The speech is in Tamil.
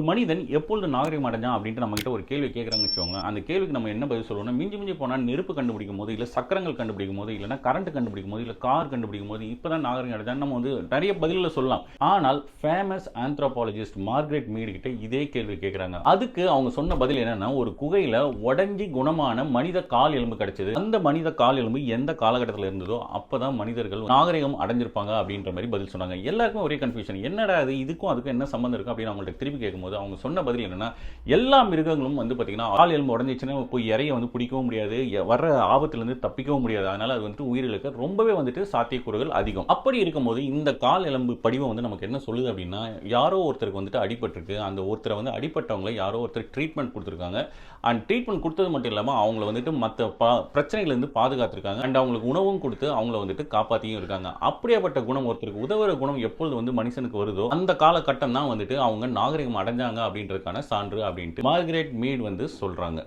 மனிதன் எப்பொழுது நாகரிகம் அடைஞ்சான் அப்படின்ட்டு நம்ம கிட்ட ஒரு கேள்வி கேட்குறாங்கன்னு வச்சுக்கோங்களேன். அந்த கேள்விக்கு நம்ம என்ன பதில் சொல்லணும்னா, மிஞ்சி மிஞ்சி போனால் நெருப்பு கண்டுபிடிக்கும் போது, இல்லை சக்கரங்கள் கண்டுபிடிக்கும் போது, இல்லைனா கரண்ட் கண்டுபிடிக்கும் போது, இல்லை கார் கண்டுபிடிக்கும் போது இப்போதான் நாகரிகம் அடைஞ்சான்னு நம்ம வந்து நிறைய பதில்களை சொல்லலாம். ஆனால் ஃபேமஸ் ஆந்த்ரோபாலஜிஸ்ட் மார்கரெட் மீட் கிட்ட இதே கேள்வி கேட்குறாங்க. அதுக்கு அவங்க சொன்ன பதில் என்னன்னா, ஒரு குகையில உடஞ்சி குணமான மனித கால் எலும்பு கிடைச்சது. அந்த மனித கால் எலும்பு எந்த காலகட்டத்தில் இருந்ததோ அப்பதான் மனிதர்கள் நாகரிகம் அடைஞ்சிருப்பாங்க அப்படின்ற மாதிரி பதில் சொன்னாங்க. எல்லாருக்கும் ஒரே கன்ஃபியூஷன், என்னடா அது, இதுக்கும் அதுக்கும் என்ன சம்பந்தம் இருக்கு அப்படின்னு அவங்கள்ட்ட திருப்பி கேட்கும்போது அவங்க சொன்ன பதில் என்னன்னா, எல்லா மிருகங்களும் வந்து பாத்தீங்கன்னா கால் எலும்பு உடைஞ்சிச்சுன்னா போய் இறைய வந்து பிடிக்கவும் முடியாது, வர்ற ஆபத்துல இருந்து தப்பிக்கவும் முடியாது. அதனால அது வந்து உயிரிழக்க ரொம்பவே வந்துட்டு சாத்தியக்கூறுகள் அதிகம். அப்படி இருக்கும்போது இந்த கால் எலும்பு படிவம் வந்து நமக்கு என்ன சொல்லுது அப்படின்னா, யாரோ ஒருத்தருக்கு வந்துட்டு அடிபட்டிருக்கு, அந்த ஒருத்தரை வந்து அடிபட்டவங்களை யாரோ ஒருத்தர் ட்ரீட்மெண்ட் கொடுத்துருக்காங்க. அண்ட் ட்ரீட்மெண்ட் கொடுத்தது மட்டும் இல்லாமல் அவங்கள வந்துட்டு மற்ற பிரச்சனைகள்லேருந்து பாதுகாத்துருக்காங்க. அண்ட் அவங்களுக்கு உணவும் கொடுத்து அவங்கள வந்துட்டு காப்பாற்றியும் இருக்காங்க. அப்படியாப்பட்ட குணம், ஒருத்தருக்கு உதவுற குணம் எப்பொழுது வந்து மனுஷனுக்கு வருதோ அந்த காலகட்டம் தான் வந்துட்டு அவங்க நாகரிகம் அடைஞ்சாங்க அப்படின்றதுக்கான சான்று அப்படின்ட்டு மார்கரெட் மீட் வந்து சொல்றாங்க.